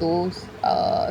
2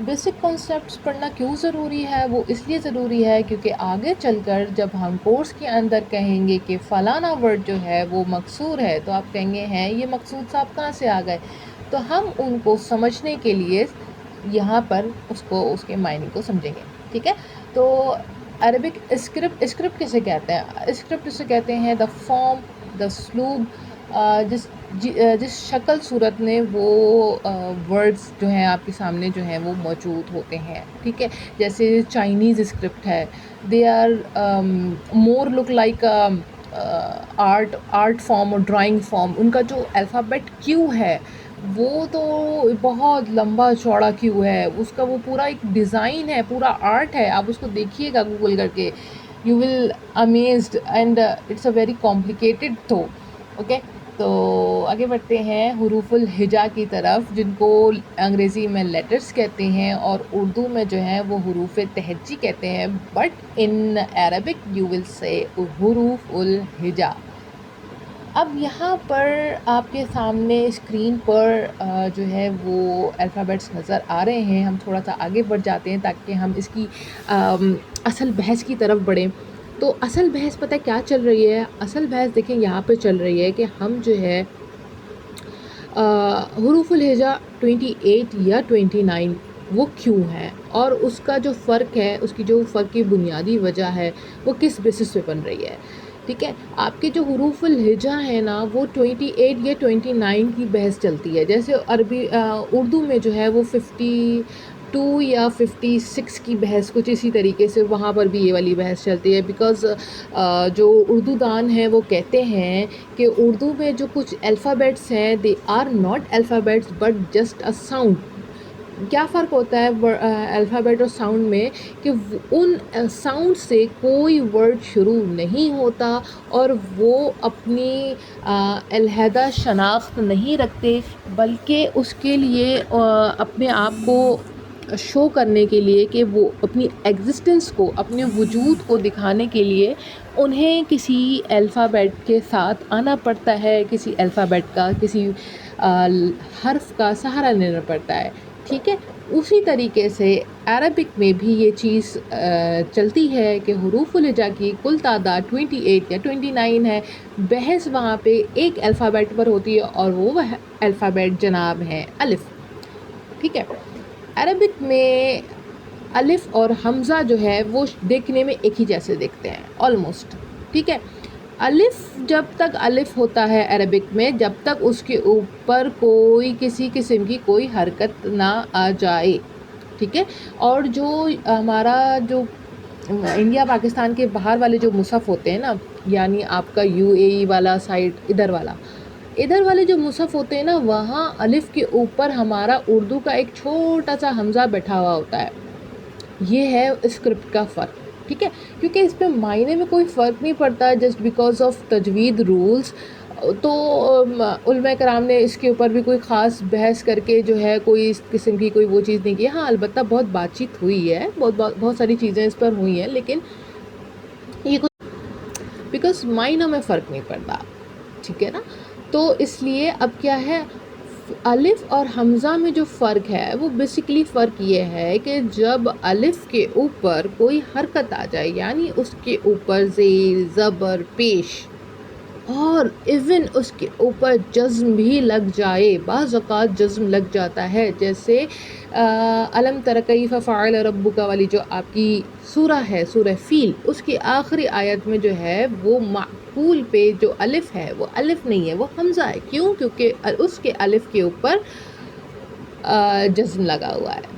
basic concepts پڑھنا کیوں ضروری ہے؟ وہ اس لیے ضروری ہے کیونکہ آگے چل کر جب ہم کورس کے اندر کہیں گے کہ فلانا ورڈ جو ہے وہ مکسور ہے، تو آپ کہیں گے ہیں یہ مقصود صاحب کہاں سے آ گئے؟ تو ہم ان کو سمجھنے کے لیے یہاں پر اس کے معنی کو سمجھیں گے، ٹھیک ہے؟ تو عربک اسکرپٹ کسے کہتے ہیں؟ اسکرپٹ اسے کہتے ہیں دا فارم، دا اسلوب، جس شکل صورت میں وہ ورڈز جو ہیں آپ کے سامنے جو ہیں وہ موجود ہوتے ہیں، ٹھیک ہے؟ جیسے چائنیز اسکرپٹ ہے، they are more look like art form اور ڈرائنگ فارم. ان کا جو الفابیٹ کیو ہے وہ تو بہت لمبا چوڑا کیو ہے، اس کا وہ پورا ایک ڈیزائن ہے، پورا آرٹ ہے. آپ اس کو دیکھیے گا گوگل کر کے، you will amazed and it's a very complicated تو اوکے. تو آگے بڑھتے ہیں حروف الہجا کی طرف، جن کو انگریزی میں لیٹرز کہتے ہیں اور اردو میں جو ہے وہ حروف تہجی کہتے ہیں، but in Arabic you will سے حروف الہجا. اب یہاں پر آپ کے سامنے اسکرین پر جو ہے وہ الفابیٹس نظر آ رہے ہیں. ہم تھوڑا سا آگے بڑھ جاتے ہیں تاکہ ہم اس کی اصل بحث کی طرف بڑھیں. تو اصل بحث پتہ کیا چل رہی ہے؟ اصل بحث دیکھیں یہاں پہ چل رہی ہے کہ ہم جو ہے حروف الہجا 28 یا 29 وہ کیوں ہیں، اور اس کا جو فرق ہے، اس کی جو فرق کی بنیادی وجہ ہے وہ کس بیسس پہ بن رہی ہے، ٹھیک ہے؟ آپ کے جو حروف الہجا ہے نا وہ 28 یا 29 کی بحث چلتی ہے. جیسے اردو میں جو ہے وہ 52 یا 56 کی بحث کچھ اسی طریقے سے وہاں پر بھی یہ والی بحث چلتی ہے. بیکاز جو اردو دان ہیں وہ کہتے ہیں کہ اردو میں جو کچھ الفابیٹس ہیں they are not alphabets but just a sound. کیا فرق ہوتا ہے الفابیٹ اور ساؤنڈ میں؟ کہ ان ساؤنڈ سے کوئی ورڈ شروع نہیں ہوتا اور وہ اپنی علیحدہ شناخت نہیں رکھتے، بلکہ اس کے لیے اپنے آپ کو شو کرنے کے لیے کہ وہ اپنی ایگزسٹنس کو، اپنے وجود کو دکھانے کے لیے انہیں کسی الفابیٹ کے ساتھ آنا پڑتا ہے، کسی الفابیٹ کا، کسی حرف کا سہارا لینا پڑتا ہے، ٹھیک ہے؟ اسی طریقے سے عربک میں بھی یہ چیز چلتی ہے کہ حروف الہجا کی کل تعداد 28 یا 29 ہے. بحث وہاں پہ ایک الفابیٹ پر ہوتی ہے اور وہ الفابیٹ جناب ہے الف، ٹھیک ہے؟ عربک میں الف اور حمزہ جو ہے وہ دیکھنے میں ایک ہی جیسے دیکھتے ہیں آلموسٹ، ٹھیک ہے؟ الف جب تک الف ہوتا ہے عربک میں، جب تک اس کے اوپر کوئی کسی قسم کی کوئی حرکت نہ آ جائے، ٹھیک ہے؟ اور جو ہمارا جو انڈیا پاکستان کے باہر والے جو مصحف ہوتے ہیں نا، یعنی آپ کا UAE والا سائڈ، ادھر والے جو مصحف ہوتے ہیں نا، وہاں الف کے اوپر ہمارا اردو کا ایک چھوٹا سا حمزہ بیٹھا ہوا ہوتا ہے. یہ ہے اسکرپٹ کا فرق، ٹھیک ہے؟ کیونکہ اس پہ معنی میں کوئی فرق نہیں پڑتا جسٹ بیکاز آف تجوید رولز. تو علماء کرام نے اس کے اوپر بھی کوئی خاص بحث کر کے جو ہے کوئی اس قسم کی کوئی وہ چیز نہیں کی. ہاں البتہ بہت بات چیت ہوئی ہے، بہت ساری چیزیں اس پر ہوئی ہیں، لیکن یہ کچھ بیکاز معنی میں فرق نہیں پڑتا، ٹھیک ہے نا؟ تو اس لیے اب کیا ہے، الف اور حمزہ میں جو فرق ہے وہ بیسیکلی فرق یہ ہے کہ جب الف کے اوپر کوئی حرکت آ جائے، یعنی اس کے اوپر زیر، زبر، پیش اور ایون اس کے اوپر جزم بھی لگ جائے، بعض اوقات جزم لگ جاتا ہے، جیسے الم تر کیف فعل ربک والی جو آپ کی سورہ ہے، سورہ فیل، اس کی آخری آیت میں جو ہے وہ معقول پہ جو الف ہے وہ الف نہیں ہے، وہ حمزہ ہے. کیوں؟ کیونکہ اس کے الف کے اوپر جزم لگا ہوا ہے،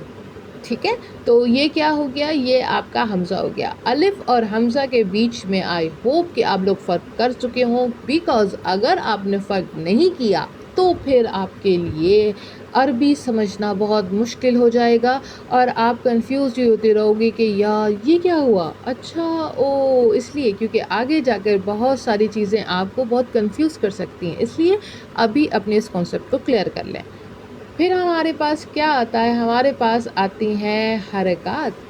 ٹھیک ہے؟ تو یہ کیا ہو گیا؟ یہ آپ کا حمزہ ہو گیا. الف اور حمزہ کے بیچ میں آئی ہوپ کہ آپ لوگ فرق کر چکے ہوں، بیکاز اگر آپ نے فرق نہیں کیا تو پھر آپ کے لیے عربی سمجھنا بہت مشکل ہو جائے گا اور آپ کنفیوز ہی ہوتے رہو گے کہ یار یہ کیا ہوا، اچھا اس لیے کیونکہ آگے جا کر بہت ساری چیزیں آپ کو بہت کنفیوز کر سکتی ہیں. اس لیے ابھی اپنے اس کانسیپٹ کو کلیئر کر لیں. پھر ہمارے پاس کیا آتا ہے؟ ہمارے پاس آتی ہیں حرکات،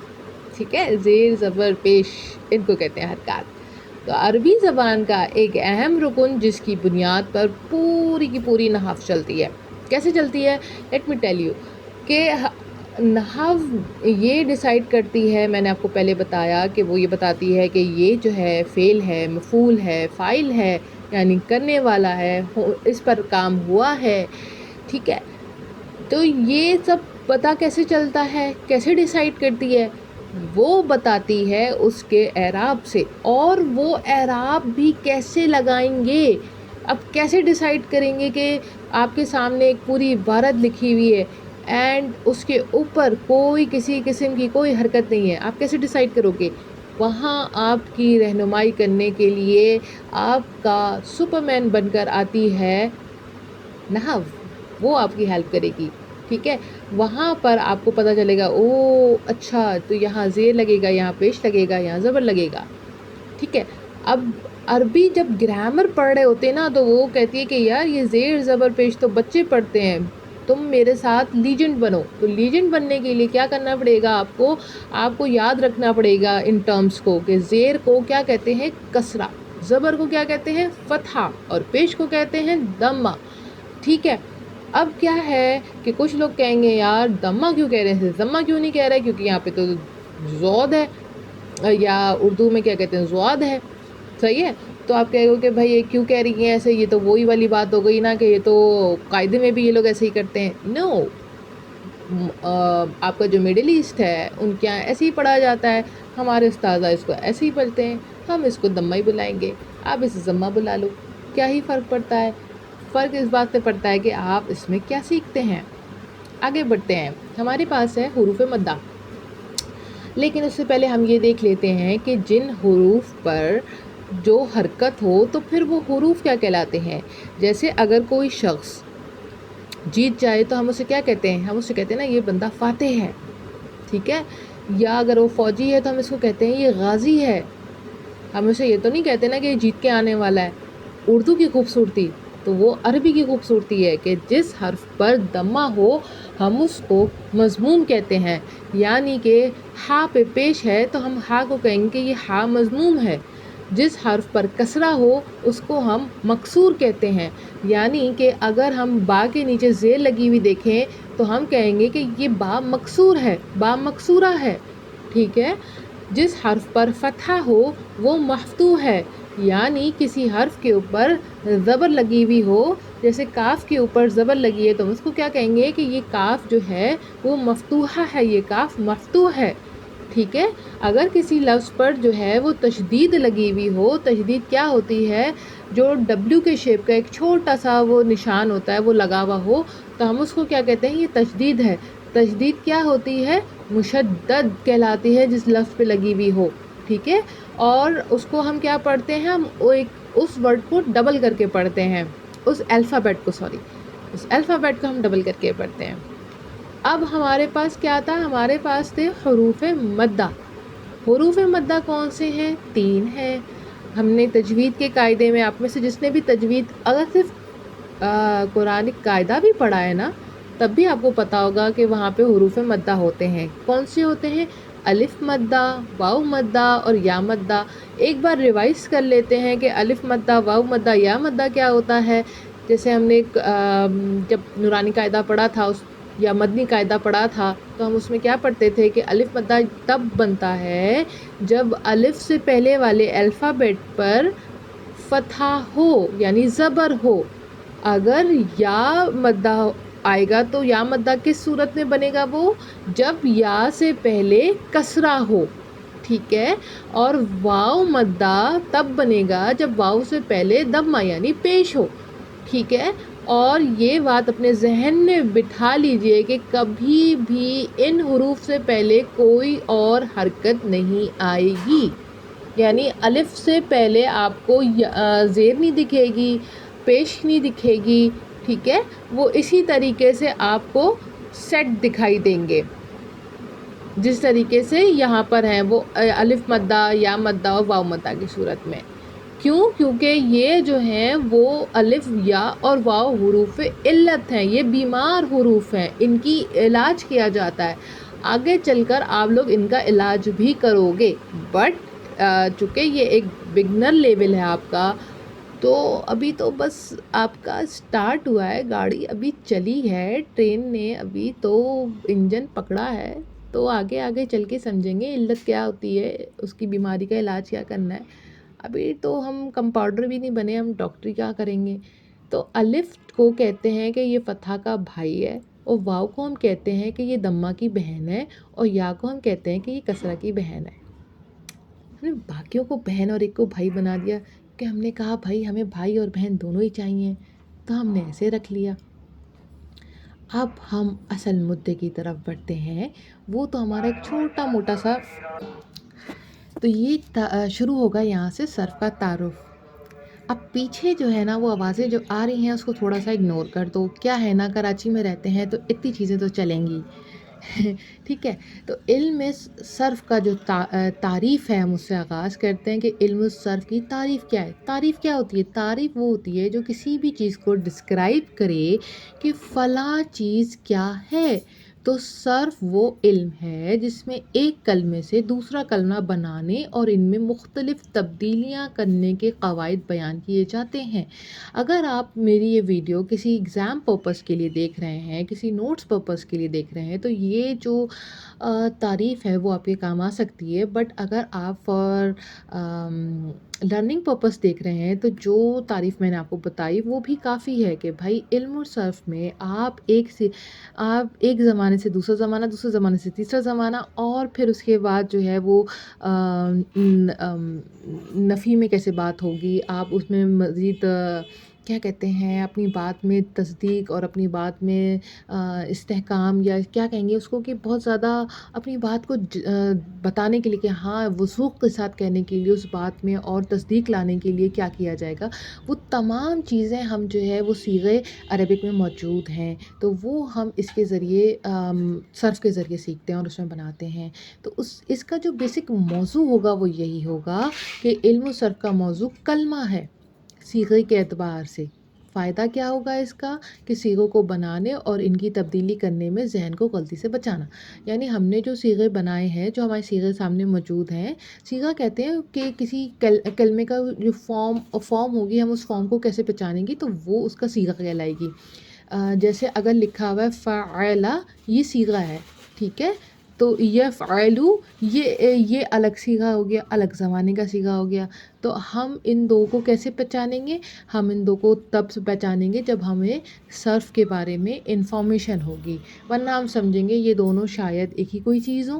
ٹھیک ہے؟ زیر، زبر، پیش، ان کو کہتے ہیں حرکات. تو عربی زبان کا ایک اہم رکن جس کی بنیاد پر پوری کی پوری نحو چلتی ہے. کیسے چلتی ہے؟ لیٹ می ٹیل یو کہ نحو یہ ڈیسائیڈ کرتی ہے، میں نے آپ کو پہلے بتایا کہ وہ یہ بتاتی ہے کہ یہ جو ہے فعل ہے، مفعول ہے، فاعل ہے، یعنی کرنے والا ہے، اس پر کام ہوا ہے، ٹھیک ہے. تو یہ سب پتہ کیسے چلتا ہے، کیسے ڈیسائیڈ کرتی ہے؟ وہ بتاتی ہے اس کے اعراب سے. اور وہ اعراب بھی کیسے لگائیں گے؟ اب کیسے ڈیسائیڈ کریں گے کہ آپ کے سامنے ایک پوری عبارت لکھی ہوئی ہے اینڈ اس کے اوپر کوئی کسی قسم کی کوئی حرکت نہیں ہے، آپ کیسے ڈیسائیڈ کرو گے؟ وہاں آپ کی رہنمائی کرنے کے لیے آپ کا سپرمین بن کر آتی ہے نحو. وہ آپ کی ہیلپ کرے گی، ٹھیک ہے. وہاں پر آپ کو پتہ چلے گا، او اچھا تو یہاں زیر لگے گا، یہاں پیش لگے گا، یہاں زبر لگے گا، ٹھیک ہے. اب عربی جب گرامر پڑھ رہے ہوتے ہیں نا تو وہ کہتی ہے کہ یار یہ زیر زبر پیش تو بچے پڑھتے ہیں، تم میرے ساتھ لیجنڈ بنو. تو لیجنڈ بننے کے لیے کیا کرنا پڑے گا آپ کو یاد رکھنا پڑے گا ان ٹرمز کو کہ زیر کو کیا کہتے ہیں؟ کسرہ، زبر کو کیا کہتے ہیں؟ فتحہ، اور پیش کو کہتے ہیں دمہ، ٹھیک ہے. اب کیا ہے کہ کچھ لوگ کہیں گے یار دمہ کیوں کہہ رہے ہیں، ضمہ کیوں نہیں کہہ رہے؟ کیونکہ یہاں پہ تو زود ہے، یا اردو میں کیا کہتے ہیں؟ زواد ہے، صحیح ہے. تو آپ کہے گو کہ بھائی یہ کیوں کہہ رہی ہیں ایسے؟ یہ تو وہی والی بات ہو گئی نا کہ یہ تو قاعدے میں بھی یہ لوگ ایسے ہی کرتے ہیں. نو، آپ کا جو مڈل ایسٹ ہے ان کے یہاں ایسے ہی پڑھا جاتا ہے، ہمارے استاذہ اس کو ایسے ہی پڑھتے ہیں، ہم اس کو دمہ ہی بلائیں گے، آپ اسے ضمہ بلا لو. کیا ہی فرق پڑتا ہے؟ فرق اس بات سے پڑتا ہے کہ آپ اس میں کیا سیکھتے ہیں. آگے بڑھتے ہیں، ہمارے پاس ہے حروف مدہ. لیکن اس سے پہلے ہم یہ دیکھ لیتے ہیں کہ جن حروف پر جو حرکت ہو تو پھر وہ حروف کیا کہلاتے ہیں. جیسے اگر کوئی شخص جیت جائے تو ہم اسے کیا کہتے ہیں؟ ہم اسے کہتے ہیں نا یہ بندہ فاتح ہے، ٹھیک ہے. یا اگر وہ فوجی ہے تو ہم اس کو کہتے ہیں یہ غازی ہے. ہم اسے یہ تو نہیں کہتے نا کہ یہ جیت کے آنے والا ہے. اردو کی خوبصورتی تو وہ عربی کی خوبصورتی ہے کہ جس حرف پر دمہ ہو ہم اس کو مضموم کہتے ہیں. یعنی کہ ہا پہ پیش ہے تو ہم ہا کو کہیں گے کہ یہ ہا مضموم ہے. جس حرف پر کسرہ ہو اس کو ہم مکسور کہتے ہیں. یعنی کہ اگر ہم با کے نیچے زیر لگی ہوئی دیکھیں تو ہم کہیں گے کہ یہ با مکسور ہے، با مکسورہ ہے، ٹھیک ہے. جس حرف پر فتحہ ہو وہ مفتوح ہے. یعنی کسی حرف کے اوپر زبر لگی ہوئی ہو، جیسے کاف کے اوپر زبر لگی ہے تو ہم اس کو کیا کہیں گے کہ یہ کاف جو ہے وہ مفتوحہ ہے، یہ کاف مفتوح ہے، ٹھیک ہے. اگر کسی لفظ پر جو ہے وہ تشدید لگی ہوئی ہو، تشدید کیا ہوتی ہے؟ جو ڈبلیو کے شیپ کا ایک چھوٹا سا وہ نشان ہوتا ہے وہ لگا ہوا ہو تو ہم اس کو کیا کہتے ہیں؟ یہ تشدید ہے. تشدید کیا ہوتی ہے؟ مشدد کہلاتی ہے جس لفظ پہ لگی ہوئی ہو، ٹھیک ہے. اور اس کو ہم کیا پڑھتے ہیں؟ ہم اس ورڈ کو ڈبل کر کے پڑھتے ہیں، اس الفابیٹ کو ہم ڈبل کر کے پڑھتے ہیں. اب ہمارے پاس کیا تھا؟ ہمارے پاس تھے حروف مدہ. حروف مدہ کون سے ہیں؟ 3 ہیں. ہم نے تجوید کے قاعدے میں آپ میں سے جس نے بھی تجوید اگر صرف قرآنک قاعدہ بھی پڑھا ہے نا تب بھی آپ کو پتہ ہوگا کہ وہاں پہ حروف مدہ ہوتے ہیں. کون سے ہوتے ہیں؟ الف مدہ، واو مدہ اور یا مدہ. ایک بار ریوائز کر لیتے ہیں کہ الف مدہ، واو مدہ، یا مدہ کیا ہوتا ہے. جیسے ہم نے جب نورانی قاعدہ پڑھا تھا یا مدنی قاعدہ پڑھا تھا تو ہم اس میں کیا پڑھتے تھے کہ الف مدہ تب بنتا ہے جب الف سے پہلے والے الفابیٹ پر فتحہ ہو یعنی زبر ہو. اگر یا مدہ آئے گا تو یا مدہ کس صورت میں بنے گا؟ وہ جب یا سے پہلے کسرہ ہو، ٹھیک ہے. اور واو مدہ تب بنے گا جب واو سے پہلے دمہ یعنی پیش ہو، ٹھیک ہے. اور یہ بات اپنے ذہن میں بٹھا لیجئے کہ کبھی بھی ان حروف سے پہلے کوئی اور حرکت نہیں آئے گی. یعنی الف سے پہلے آپ کو زیر نہیں دکھے گی، پیش نہیں دکھے گی، ٹھیک ہے. وہ اسی طریقے سے آپ کو سیٹ دکھائی دیں گے جس طریقے سے یہاں پر ہیں وہ الف مدہ، یا مدہ اور واو مدہ کی صورت میں. کیوں؟ کیونکہ یہ جو ہیں وہ الف، یا اور واو حروف علت ہیں، یہ بیمار حروف ہیں، ان کی علاج کیا جاتا ہے. آگے چل کر آپ لوگ ان کا علاج بھی کرو گے، بٹ چونکہ یہ ایک بگنر لیول ہے آپ کا تو ابھی تو بس آپ کا سٹارٹ ہوا ہے، گاڑی ابھی چلی ہے، ٹرین نے ابھی تو انجن پکڑا ہے، تو آگے آگے چل کے سمجھیں گے علت کیا ہوتی ہے، اس کی بیماری کا علاج کیا کرنا ہے۔ ابھی تو ہم کمپاؤنڈر بھی نہیں بنے، ہم ڈاکٹری کیا کریں گے۔ تو الف کو کہتے ہیں کہ یہ فتح کا بھائی ہے، اور واو کو ہم کہتے ہیں کہ یہ دمہ کی بہن ہے، اور یا کو ہم کہتے ہیں کہ یہ کسرہ کی بہن ہے۔ ہم نے باقیوں کو بہن اور ایک کو بھائی بنا دیا کہ ہم نے کہا بھائی ہمیں بھائی اور بہن دونوں ہی چاہیے، تو ہم نے ایسے رکھ لیا۔ اب ہم اصل مدعے کی طرف بڑھتے ہیں، وہ تو ہمارا ایک چھوٹا موٹا سا، تو یہ شروع ہوگا یہاں سے صرف کا تعارف۔ اب پیچھے جو ہے نا وہ آوازیں جو آ رہی ہیں اس کو تھوڑا سا اگنور کر دو، کیا ہے نا کراچی میں رہتے ہیں تو اتنی چیزیں تو چلیں گی ٹھیک ہے۔ تو علم صرف کا جو تعریف ہے ہم اس سے آغاز کرتے ہیں کہ علم صرف کی تعریف کیا ہے۔ تعریف کیا ہوتی ہے؟ تعریف وہ ہوتی ہے جو کسی بھی چیز کو ڈسکرائب کرے کہ فلاں چیز کیا ہے۔ تو صرف وہ علم ہے جس میں ایک کلمے سے دوسرا کلمہ بنانے اور ان میں مختلف تبدیلیاں کرنے کے قواعد بیان کیے جاتے ہیں۔ اگر آپ میری یہ ویڈیو کسی ایگزام پرپس کے لیے دیکھ رہے ہیں، کسی نوٹس پرپس کے لیے دیکھ رہے ہیں، تو یہ جو تعریف ہے وہ آپ کے کام آ سکتی ہے، بٹ اگر آپ فار لرننگ پرپس دیکھ رہے ہیں تو جو تعریف میں نے آپ کو بتائی وہ بھی کافی ہے کہ بھائی علم اور صرف میں آپ ایک زمانے سے دوسرا زمانہ، دوسرے زمانے سے تیسرا زمانہ، اور پھر اس کے بعد جو ہے وہ نفی میں کیسے بات ہوگی، آپ اس میں مزید کیا کہتے ہیں اپنی بات میں تصدیق اور اپنی بات میں استحکام، یا کیا کہیں گے اس کو، کہ بہت زیادہ اپنی بات کو بتانے کے لیے کہ ہاں وثوق کے ساتھ کہنے کے لیے اس بات میں اور تصدیق لانے کے لیے کیا کیا جائے گا، وہ تمام چیزیں ہم جو ہے وہ صیغے عربک میں موجود ہیں، تو وہ ہم اس کے ذریعے صرف کے ذریعے سیکھتے ہیں اور اس میں بناتے ہیں۔ تو اس کا جو بیسک موضوع ہوگا وہ یہی ہوگا کہ علم و صرف کا موضوع کلمہ ہے صیغے کے اعتبار سے۔ فائدہ کیا ہوگا اس کا؟ کہ صیغوں کو بنانے اور ان کی تبدیلی کرنے میں ذہن کو غلطی سے بچانا۔ یعنی ہم نے جو صیغے بنائے ہیں، جو ہمارے صیغے سامنے موجود ہیں، صیغہ کہتے ہیں کہ کسی کلمے کا جو فارم ہوگی، ہم اس فارم کو کیسے پہچانیں گے، تو وہ اس کا صیغہ کہلائے گی۔ جیسے اگر لکھا ہوا ہے فعل، یہ صیغہ ہے، ٹھیک ہے، تو یفعل یہ الگ صیغہ ہو گیا، الگ زمانے کا صیغہ ہو گیا۔ تو ہم ان دو کو کیسے پہچانیں گے؟ ہم ان دو کو تب سے پہچانیں گے جب ہمیں صرف کے بارے میں انفارمیشن ہوگی، ورنہ ہم سمجھیں گے یہ دونوں شاید ایک ہی کوئی چیز ہو،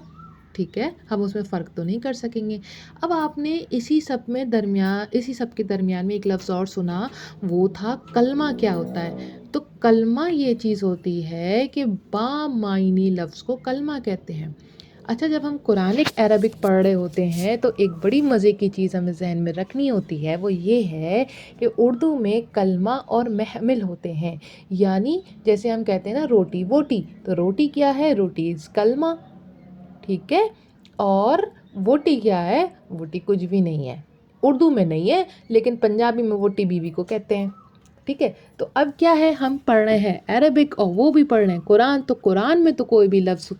ٹھیک ہے، ہم اس میں فرق تو نہیں کر سکیں گے۔ اب آپ نے اسی سب کے درمیان میں ایک لفظ اور سنا، وہ تھا کلمہ کیا ہوتا ہے۔ تو کلمہ یہ چیز ہوتی ہے کہ بامعنی لفظ کو کلمہ کہتے ہیں۔ اچھا، جب ہم قرآنک عربک پڑھ رہے ہوتے ہیں تو ایک بڑی مزے کی چیز ہمیں ذہن میں رکھنی ہوتی ہے، وہ یہ ہے کہ اردو میں کلمہ اور محمل ہوتے ہیں۔ یعنی جیسے ہم کہتے ہیں نا روٹی ووٹی، تو روٹی کیا ہے؟ روٹی از کلمہ، ٹھیک ہے، اور ووٹی کیا ہے؟ ووٹی کچھ بھی نہیں ہے، اردو میں نہیں ہے، لیکن پنجابی میں ووٹی بیوی کو کہتے ہیں، ٹھیک ہے۔ تو اب کیا ہے، ہم پڑھ رہے ہیں عربک اور وہ بھی پڑھ رہے ہیں قرآن، تو قرآن میں تو کوئی بھی لفظ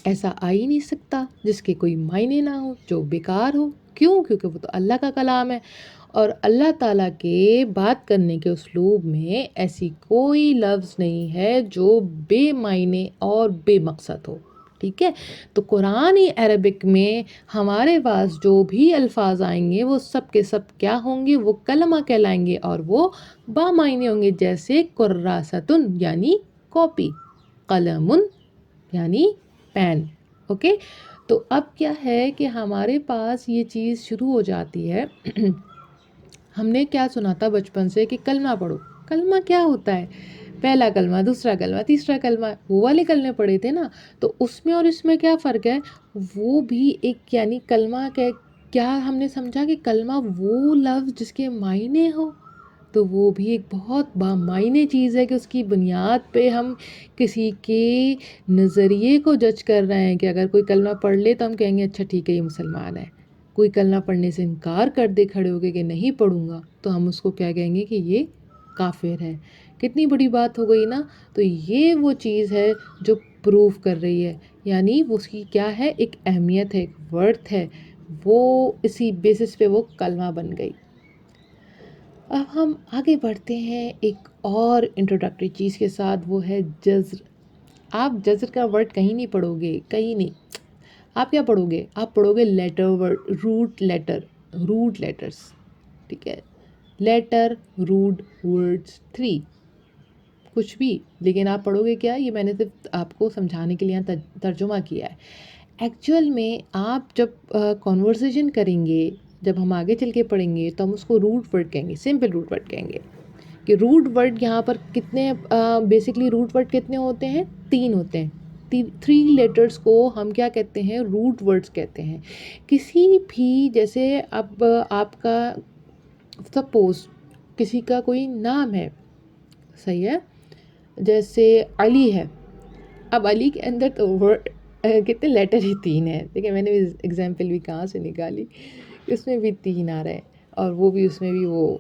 ایسا آ ہی نہیں سکتا جس کے کوئی معنی نہ ہو، جو بیکار ہو۔ کیوں؟ کیونکہ وہ تو اللہ کا کلام ہے، اور اللہ تعالیٰ کے بات کرنے کے اسلوب میں ایسی کوئی لفظ نہیں ہے جو بے معنی اور بے مقصد ہو، ٹھیک ہے۔ تو قرآنی عربک میں ہمارے پاس جو بھی الفاظ آئیں گے وہ سب کے سب کیا ہوں گے؟ وہ کلمہ کہلائیں گے، اور وہ با معنی ہوں گے، جیسے کراستن یعنی کاپی، قلم یعنی پین، اوکے۔ تو اب کیا ہے کہ ہمارے پاس یہ چیز شروع ہو جاتی ہے ہم نے کیا سنا تھا بچپن سے کہ کلمہ پڑھو۔ کلمہ کیا ہوتا ہے؟ پہلا کلمہ، دوسرا کلمہ، تیسرا کلمہ، وہ والے کلمے پڑھے تھے نا۔ تو اس میں اور اس میں کیا فرق ہے؟ وہ بھی ایک، یعنی کلمہ کیا ہم نے سمجھا کہ کلمہ وہ لفظ جس کے معنی ہو، تو وہ بھی ایک بہت بامعنی چیز ہے کہ اس کی بنیاد پہ ہم کسی کے نظریے کو جج کر رہے ہیں کہ اگر کوئی کلمہ پڑھ لے تو ہم کہیں گے اچھا ٹھیک ہے یہ مسلمان ہے۔ کوئی کلمہ پڑھنے سے انکار کر دے کھڑے ہو کے کہ نہیں پڑھوں گا، تو ہم اس کو کیا کہیں گے کہ یہ کافر ہے۔ کتنی بڑی بات ہو گئی نا۔ تو یہ وہ چیز ہے جو پروف کر رہی ہے، یعنی اس کی کیا ہے، ایک اہمیت ہے، ایک ورتھ ہے، وہ اسی بیسس پہ وہ کلمہ بن گئی۔ اب ہم آگے بڑھتے ہیں ایک اور انٹروڈکٹری چیز کے ساتھ، وہ ہے جذر۔ آپ جذر کا ورڈ کہیں نہیں پڑھو گے، کہیں نہیں۔ آپ کیا پڑھو گے؟ آپ پڑھو گے لیٹر ورڈ، روٹ لیٹرز، ٹھیک ہے، لیٹر روٹ ورڈز 3 کچھ بھی، لیکن آپ پڑھو گے کیا؟ یہ میں نے صرف آپ کو سمجھانے کے لیے ترجمہ کیا ہے۔ ایکچوئل میں آپ جب کنورسیشن کریں گے، جب ہم آگے چل کے پڑھیں گے تو ہم اس کو روٹ ورڈ کہیں گے، سمپل روٹ ورڈ کہیں گے کہ روٹ ورڈ یہاں پر کتنے، بیسکلی روٹ ورڈ کتنے ہوتے ہیں؟ 3 ہوتے ہیں۔ 3 لیٹرز کو ہم کیا کہتے ہیں؟ روٹ ورڈز کہتے ہیں۔ کسی بھی، جیسے اب آپ کا سپوز کسی کا کوئی نام ہے، صحیح ہے، جیسے علی ہے، اب علی کے اندر تو ورڈ کتنے لیٹر ہی 3 ہیں، دیکھیں میں نے بھی ایگزامپل بھی کہاں سے نکالی، اس میں بھی 3 آ رہے ہیں، اور وہ بھی اس میں بھی وہ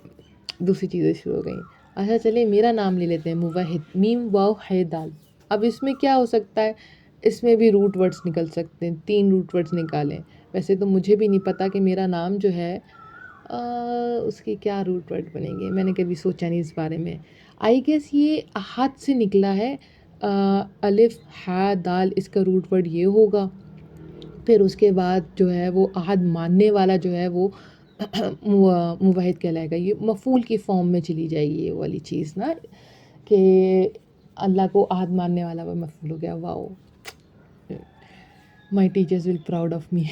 دوسری چیزیں شروع ہو گئیں۔ اچھا چلیں میرا نام لے لیتے ہیں، موحد، میم واو ہے دال۔ اب اس میں کیا ہو سکتا ہے؟ اس میں بھی روٹ ورڈز نکل سکتے ہیں، 3 روٹ ورڈز نکالیں۔ ویسے تو مجھے بھی نہیں پتا کہ میرا نام جو ہے اس کے کیا روٹ ورڈ بنیں گے، میں نے کبھی سوچا نہیں اس بارے میں۔ آئی گیس یہ احد سے نکلا ہے، الف ہا دال، اس کا روٹ ورڈ یہ ہوگا۔ پھر اس کے بعد جو ہے وہ احد ماننے والا جو ہے وہ موحد کہلائے گا۔ یہ مفعول کی فارم میں چلی جائے گی یہ والی چیز نا، کہ اللہ کو احد ماننے والا وہ مفعول ہو گیا۔ Wow, my teachers will proud of me.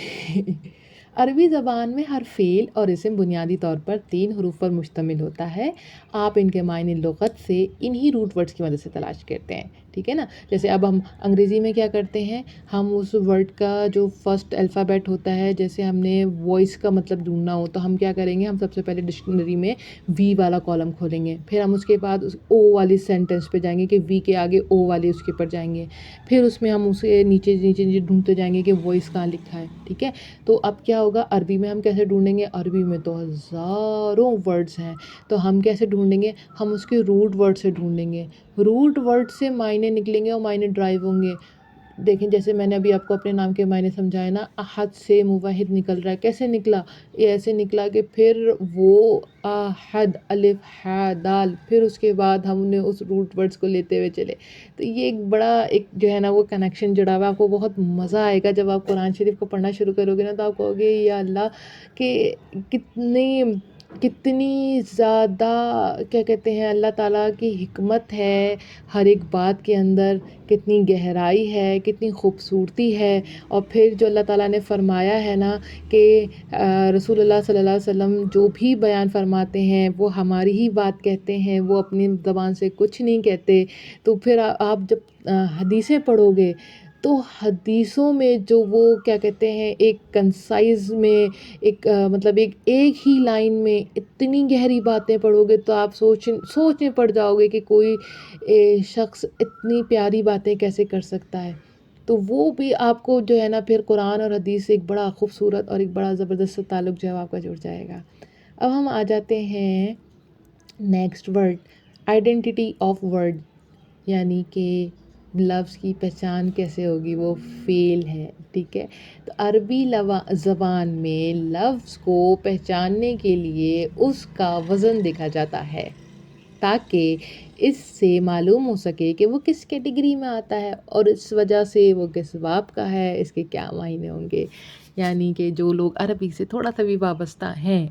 عربی زبان میں ہر فعل اور اسم بنیادی طور پر 3 حروف پر مشتمل ہوتا ہے۔ آپ ان کے معنی لغت سے انہی روٹ ورڈز کی مدد سے تلاش کرتے ہیں، ٹھیک ہے نا۔ جیسے اب ہم انگریزی میں کیا کرتے ہیں، ہم اس ورڈ کا جو فرسٹ الفابیٹ ہوتا ہے، جیسے ہم نے وائس کا مطلب ڈھونڈنا ہو تو ہم کیا کریں گے، ہم سب سے پہلے ڈکشنری میں وی والا کالم کھولیں گے، پھر ہم اس کے بعد او والی سینٹینس پہ جائیں گے کہ وی کے آگے او والے اس کے اوپر جائیں گے، پھر اس میں ہم اسے نیچے نیچے نیچے ڈھونڈتے جائیں گے کہ وائس کہاں لکھا ہے، ٹھیک ہے۔ تو اب کیا ہوگا، عربی میں ہم کیسے ڈھونڈیں گے؟ عربی میں تو ہزاروں ورڈز ہیں، تو ہم کیسے ڈھونڈیں گے؟ ہم اس کے روٹ ورڈ سے ڈھونڈیں گے، روٹ ورڈ سے معنی نکلیں گے اور معنی ڈرائیو ہوں گے۔ دیکھیں جیسے میں نے ابھی آپ کو اپنے نام کے معنی سمجھایا نا، احد سے موحد نکل رہا ہے، کیسے نکلا؟ یہ ایسے نکلا کہ پھر وہ احد، الف ہا دال، پھر اس کے بعد ہم نے اس روٹ ورڈز کو لیتے ہوئے چلے۔ تو یہ ایک بڑا ایک جو ہے نا وہ کنیکشن جڑا ہوا ہے، آپ کو بہت مزہ آئے گا جب آپ قرآن شریف کو پڑھنا شروع کرو گے نا، تو آپ کہو گے یا اللہ کہ کتنی زیادہ کیا کہتے ہیں اللہ تعالیٰ کی حکمت ہے ہر ایک بات کے اندر، کتنی گہرائی ہے، کتنی خوبصورتی ہے۔ اور پھر جو اللہ تعالیٰ نے فرمایا ہے نا کہ رسول اللہ صلی اللہ علیہ وسلم جو بھی بیان فرماتے ہیں وہ ہماری ہی بات کہتے ہیں، وہ اپنی زبان سے کچھ نہیں کہتے۔ تو پھر آپ جب حدیثیں پڑھو گے تو حدیثوں میں جو وہ کیا کہتے ہیں ایک کنسائز میں ایک مطلب ایک ہی لائن میں اتنی گہری باتیں پڑھو گے تو آپ سوچنے پڑ جاؤ گے کہ کوئی شخص اتنی پیاری باتیں کیسے کر سکتا ہے۔ تو وہ بھی آپ کو جو ہے نا پھر قرآن اور حدیث سے ایک بڑا خوبصورت اور ایک بڑا زبردست تعلق جو ہے آپ کا جڑ جائے گا۔ اب ہم آ جاتے ہیں next word, identity of word, یعنی کہ لفظ کی پہچان کیسے ہوگی، وہ فعل ہے، ٹھیک ہے۔ تو عربی زبان میں لفظ کو پہچاننے کے لیے اس کا وزن دیکھا جاتا ہے تاکہ اس سے معلوم ہو سکے کہ وہ کس کیٹیگری میں آتا ہے اور اس وجہ سے وہ کس باب کا ہے، اس کے کیا معنی ہوں گے۔ یعنی کہ جو لوگ عربی سے تھوڑا سا بھی وابستہ ہیں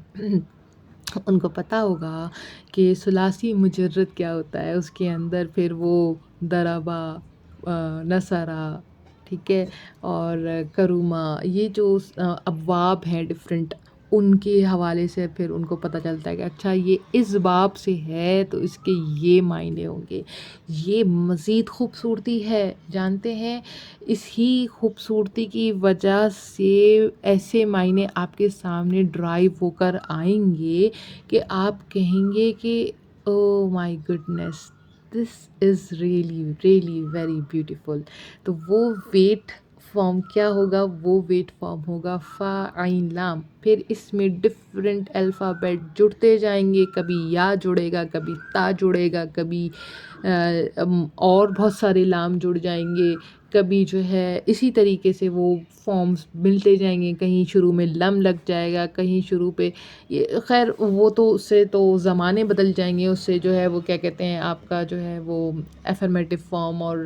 ان کو پتہ ہوگا کہ ثلاثی مجرد کیا ہوتا ہے، اس کے اندر پھر وہ ضربا، نصرا، ٹھیک ہے، اور کروما، یہ جو ابواب ہیں ڈفرینٹ، ان کے حوالے سے پھر ان کو پتہ چلتا ہے کہ اچھا یہ اس باب سے ہے تو اس کے یہ معنی ہوں گے۔ یہ مزید خوبصورتی ہے، جانتے ہیں اس ہی خوبصورتی کی وجہ سے ایسے معنی آپ کے سامنے ڈرائیو ہو کر آئیں گے کہ آپ کہیں گے کہ oh my goodness, this is really really very beautiful. تو وہ ویٹ فارم کیا ہوگا؟ وہ ویٹ فارم ہوگا فا عین لام، پھر اس میں ڈفرینٹ الفابیٹ جڑتے جائیں گے، کبھی یا جڑے گا، کبھی تا جڑے گا، کبھی اور بہت سارے لام جڑ جائیں گے، کبھی جو ہے اسی طریقے سے وہ فارمز ملتے جائیں گے، کہیں شروع میں لم لگ جائے گا، کہیں شروع پہ خیر وہ تو اس سے تو زمانے بدل جائیں گے، اس سے جو ہے وہ کیا کہتے ہیں آپ کا جو ہے وہ افرمیٹیو فارم اور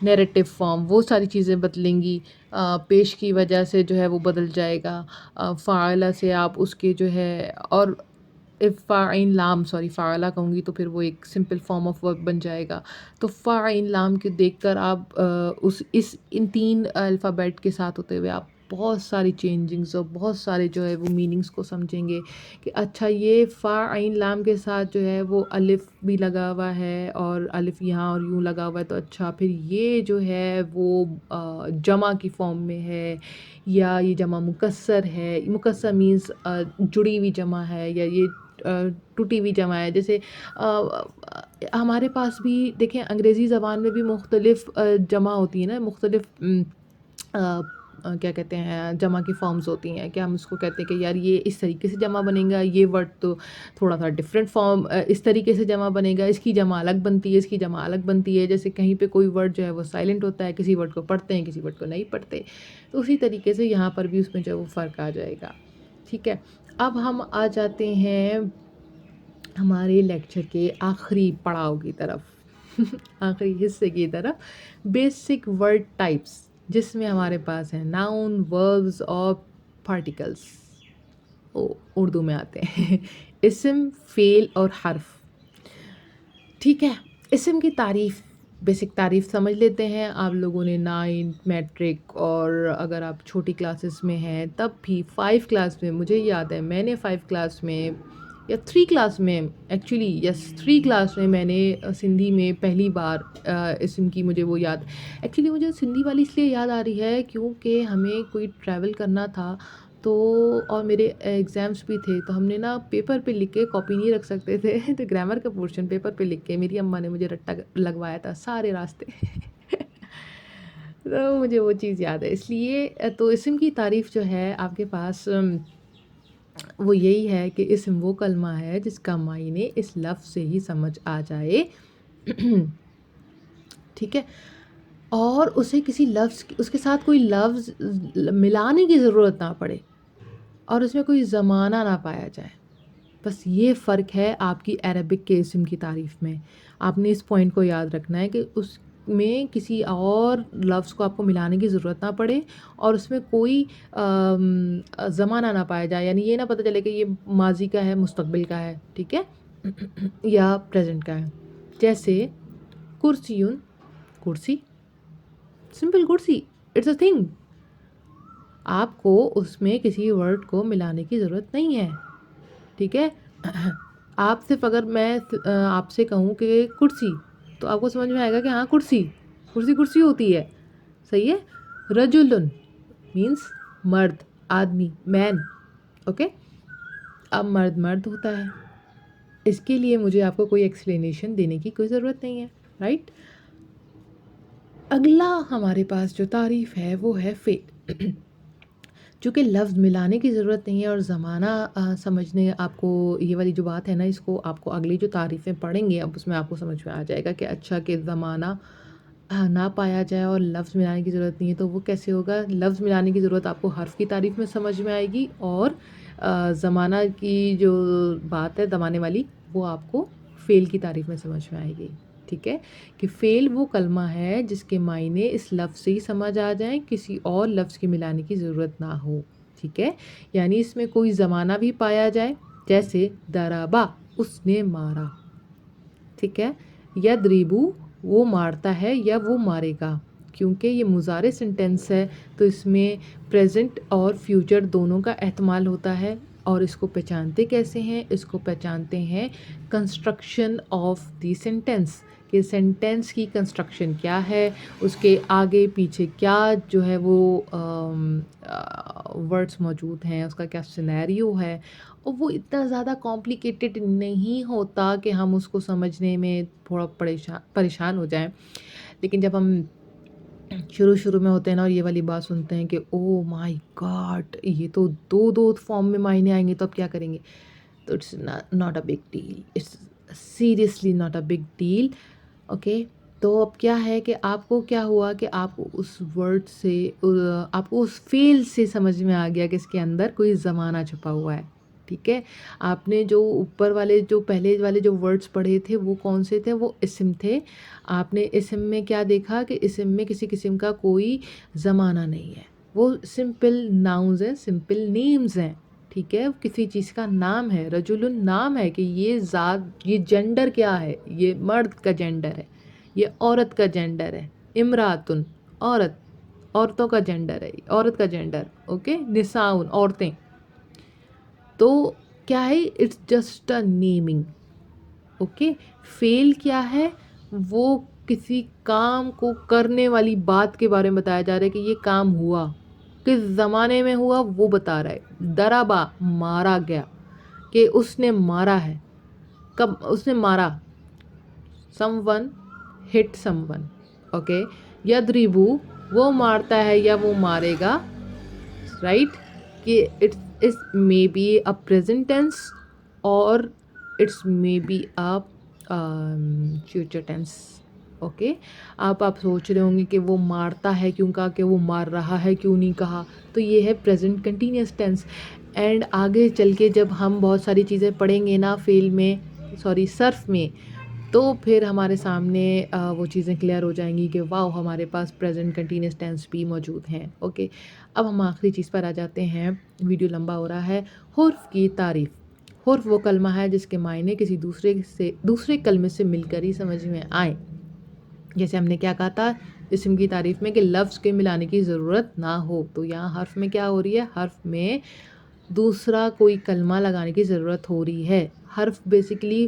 نیریٹو فارم وہ ساری چیزیں بدلیں گی، پیش کی وجہ سے جو ہے وہ بدل جائے گا، فاعلہ سے آپ اس کے جو ہے اور فاعین لام فاعلہ کہوں گی تو پھر وہ ایک سمپل فارم آف ورک بن جائے گا، تو فاعین لام کے دیکھ کر آپ ان 3 الفابیٹ کے ساتھ ہوتے ہوئے آپ بہت ساری چینجنگز اور بہت سارے جو ہے وہ میننگز کو سمجھیں گے کہ اچھا یہ فاعین لام کے ساتھ جو ہے وہ الف بھی لگا ہوا ہے اور الف یہاں اور یوں لگا ہوا ہے، تو اچھا پھر یہ جو ہے وہ جمع کی فارم میں ہے یا یہ جمع مکسر ہے، مکسر مینس جڑی ہوئی جمع ہے یا یہ ٹوٹی ہوئی جمع ہے، جیسے ہمارے پاس بھی دیکھیں انگریزی زبان میں بھی مختلف جمع ہوتی ہیں نا، مختلف کیا کہتے ہیں جمع کی فارمز ہوتی ہیں کہ ہم اس کو کہتے ہیں کہ یار یہ اس طریقے سے جمع بنے گا، یہ ورڈ تو تھوڑا سا ڈفرینٹ فارم اس طریقے سے جمع بنے گا، اس کی جمع الگ بنتی ہے، اس کی جمع الگ بنتی ہے، جیسے کہیں پہ کوئی ورڈ جو ہے وہ سائلنٹ ہوتا ہے، کسی ورڈ کو پڑھتے ہیں کسی ورڈ کو نہیں پڑھتے، تو اسی طریقے سے یہاں پر بھی اس میں جو ہے وہ فرق آ جائے گا. ٹھیک ہے، اب ہم آ جاتے ہیں ہمارے لیکچر کے آخری پڑاؤ کی طرف آخری حصے کی طرف، بیسک ورڈ ٹائپس، جس میں ہمارے پاس ہیں ناؤن، وربز اور پارٹیکلس. اردو میں آتے ہیں اسم، فعل اور حرف. ٹھیک ہے، اسم کی تعریف، بیسک تعریف سمجھ لیتے ہیں. آپ لوگوں نے 9 میٹرک اور اگر آپ چھوٹی کلاسز میں ہیں تب بھی 5 کلاس میں، مجھے یاد ہے میں نے 5 کلاس میں یا 3 کلاس میں ایکچولی 3 کلاس میں میں نے سندھی میں پہلی بار اسم کی مجھے وہ یاد، ایکچولی مجھے سندھی والی اس لیے یاد آ رہی ہے کیونکہ ہمیں کوئی ٹریول کرنا تھا تو اور میرے ایگزامس بھی تھے، تو ہم نے نا پیپر پہ لکھ کے، کاپی نہیں رکھ سکتے تھے تو گرامر کا پورشن پیپر پہ لکھ کے میری اماں نے مجھے رٹا لگوایا تھا سارے راستے تو مجھے وہ چیز یاد ہے. اس لیے تو اسم کی تعریف جو ہے آپ کے پاس وہ یہی ہے کہ اسم وہ کلمہ ہے جس کا معنی اس لفظ سے ہی سمجھ آ جائے. ٹھیک ہے، اور اسے کسی لفظ اس کے ساتھ کوئی لفظ ملانے کی ضرورت نہ پڑے اور اس میں کوئی زمانہ نہ پایا جائے. بس یہ فرق ہے آپ کی عربک کے اسم کی تعریف میں. آپ نے اس پوائنٹ کو یاد رکھنا ہے کہ اس میں کسی اور لفظ کو آپ کو ملانے کی ضرورت نہ پڑے اور اس میں کوئی زمانہ نہ پایا جائے، یعنی یہ نہ پتہ چلے کہ یہ ماضی کا ہے، مستقبل کا ہے، ٹھیک ہے، یا پریزنٹ کا ہے. جیسے کرسیون، کرسی، سمپل کرسی، اٹس اے تھنگ. آپ کو اس میں کسی ورڈ کو ملانے کی ضرورت نہیں ہے. ٹھیک ہے، آپ صرف اگر میں آپ سے کہوں کہ کرسی تو آپ کو سمجھ میں آئے گا کہ ہاں کرسی کرسی کرسی ہوتی ہے، صحیح ہے. رجلن مینس مرد، آدمی، مین، اوکے. اب مرد مرد ہوتا ہے، اس کے لیے مجھے آپ کو کوئی ایکسپلینیشن دینے کی کوئی ضرورت نہیں ہے، رائٹ. اگلا ہمارے پاس جو تعریف ہے وہ ہے فعل. چونکہ لفظ ملانے کی ضرورت نہیں ہے اور زمانہ سمجھنے، آپ کو یہ والی جو بات ہے نا، اس کو آپ کو اگلی جو تعریفیں پڑھیں گے اب اس میں آپ کو سمجھ میں آ جائے گا کہ اچھا کہ زمانہ نہ پایا جائے اور لفظ ملانے کی ضرورت نہیں ہے تو وہ کیسے ہوگا. لفظ ملانے کی ضرورت آپ کو حرف کی تعریف میں سمجھ میں آئے گی اور زمانہ کی جو بات ہے دبانے والی وہ آپ کو فعل کی تعریف میں سمجھ میں آئے گی. ٹھیک ہے، کہ فعل وہ کلمہ ہے جس کے معنی اس لفظ سے ہی سمجھ آ جائیں، کسی اور لفظ کے ملانے کی ضرورت نہ ہو. ٹھیک ہے، یعنی اس میں کوئی زمانہ بھی پایا جائے، جیسے ضربا، اس نے مارا. ٹھیک ہے، یضربو، وہ مارتا ہے یا وہ مارے گا. کیونکہ یہ مضارع سینٹینس ہے تو اس میں پریزنٹ اور فیوچر دونوں کا احتمال ہوتا ہے. اور اس کو پہچانتے کیسے ہیں؟ اس کو پہچانتے ہیں کنسٹرکشن آف دی سینٹینس، کہ سینٹینس کی کنسٹرکشن کیا ہے، اس کے آگے پیچھے کیا جو ہے وہ ورڈس موجود ہیں، اس کا کیا سینیریو ہے. اور وہ اتنا زیادہ کمپلیکیٹڈ نہیں ہوتا کہ ہم اس کو سمجھنے میں تھوڑا پریشان ہو جائیں. لیکن جب ہم شروع میں ہوتے ہیں نا اور یہ والی بات سنتے ہیں کہ او مائی گاڈ یہ تو دو فارم میں معنی آئیں گے تو اب کیا کریں گے، تو it's not a big deal, it's seriously not a big deal. Okay, تو اب کیا ہے کہ آپ کو کیا ہوا کہ آپ کو اس ورڈ سے آپ کو اس فیل سے سمجھ میں آ گیا کہ اس کے اندر کوئی زمانہ چھپا ہوا ہے. ٹھیک ہے، آپ نے جو اوپر والے جو پہلے والے جو ورڈس پڑھے تھے وہ کون سے تھے؟ وہ اسم تھے. آپ نے اسم میں کیا دیکھا کہ اسم میں کسی قسم کا کوئی زمانہ نہیں ہے، وہ سمپل ناؤنز ہیں، سمپل نیمز ہیں. ٹھیک ہے، کسی چیز کا نام ہے. رجل نام ہے کہ یہ ذات، یہ جینڈر کیا ہے، یہ مرد کا جینڈر ہے، یہ عورت کا جینڈر ہے. امراتن عورت، عورتوں کا جینڈر ہے، عورت کا جینڈر. اوکے، نساؤن عورتیں. تو کیا ہے؟ It's just a naming. Okay, feel کیا ہے؟ وہ کسی کام کو کرنے والی بات کے بارے میں بتایا جا رہا ہے کہ یہ کام ہوا، کس زمانے میں ہوا وہ بتا رہا ہے. دربا مارا گیا، کہ اس نے مارا ہے، کب اس نے مارا. Someone hit someone. Okay, یدریبو وہ مارتا ہے یا وہ مارے گا. رائٹ، کہ it's may be a present tense اور it's may be a future tense. Okay, آپ سوچ رہے ہوں گے کہ وہ مارتا ہے کیوں کہا، کہ وہ مار رہا ہے کیوں نہیں کہا. تو یہ ہے پریزنٹ کنٹینیوس ٹینس. اینڈ آگے چل کے جب ہم بہت ساری چیزیں پڑھیں گے نا فیل میں، سوری صرف میں، تو پھر ہمارے سامنے وہ چیزیں کلیئر ہو جائیں گی کہ واؤ ہمارے پاس پریزنٹ کنٹینیوس ٹینس بھی موجود ہیں. اوکے، اب ہم آخری چیز پر آ جاتے ہیں، ویڈیو لمبا ہو رہا ہے. حرف کی تعریف. حرف وہ کلمہ ہے جس کے معنی کسی دوسرے کلمے سے مل کر ہی سمجھ میں آئیں. جیسے ہم نے کیا کہا تھا اسم کی تعریف میں کہ لفظ کے ملانے کی ضرورت نہ ہو. تو یہاں حرف میں کیا ہو رہی ہے؟ حرف میں دوسرا کوئی کلمہ لگانے کی ضرورت ہو رہی ہے. حرف بیسیکلی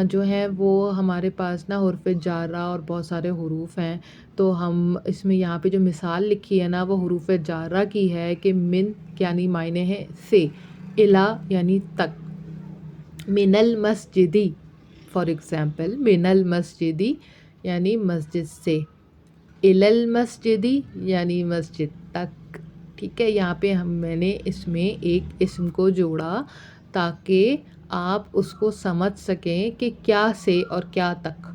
جو ہے وہ ہمارے پاس نا حرف جارہ اور بہت سارے حروف ہیں. تو ہم اس میں یہاں پہ جو مثال لکھی ہے نا وہ حروف جارہ کی ہے کہ من یعنی معنی ہے سے، الا یعنی تک. من المسجدی فار ایگزامپل، من المسجدی یعنی مسجد سے، الی المسجدی یعنی مسجد تک. ٹھیک ہے، یہاں پہ میں نے اس میں ایک اسم کو جوڑا تاکہ آپ اس کو سمجھ سکیں کہ کیا سے اور کیا تک.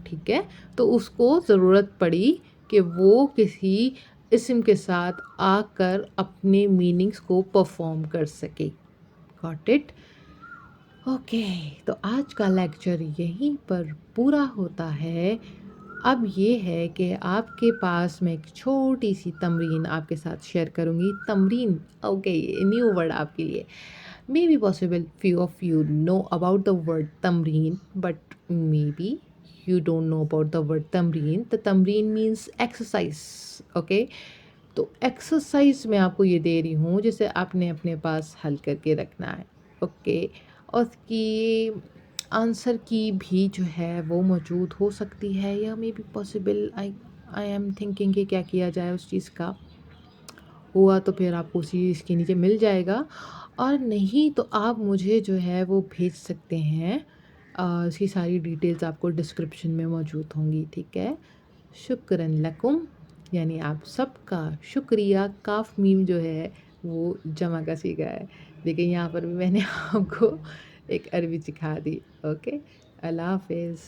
ٹھیک ہے، تو اس کو ضرورت پڑی کہ وہ کسی اسم کے ساتھ آ کر اپنے میننگز کو پرفارم کر سکے. Got it? اوکے، تو آج کا لیکچر یہیں پر پورا ہوتا ہے. اب یہ ہے کہ آپ کے پاس میں ایک چھوٹی سی تمرین آپ کے ساتھ شیئر کروں گی. تمرین، اوکے، نیو ورڈ آپ کے لیے. May be possible few of you know about the word تمرین, but maybe you don't know about the word تمرین. The تمرین means exercise. اوکے، تو ایکسرسائز میں آپ کو یہ دے رہی ہوں جسے آپ نے اپنے پاس حل کر کے رکھنا ہے. اوکے، اور اس کی آنسر کی بھی جو ہے وہ موجود ہو سکتی ہے یا may be possible I am thinking کہ کیا کیا جائے اس چیز کا. ہوا تو پھر آپ کو اسی چیز کے نیچے مل جائے گا، اور نہیں تو آپ مجھے جو ہے وہ بھیج سکتے ہیں. اس کی ساری ڈیٹیلز آپ کو ڈسکرپشن میں موجود ہوں گی. ٹھیک ہے، شکراً لکم یعنی آپ سب کا شکریہ. کاف میم جو ہے وہ جمع کا سیکھا ہے، لیکن یہاں پر بھی میں نے آپ کو ایک عربی سکھا دی. اوکے، اللہ حافظ.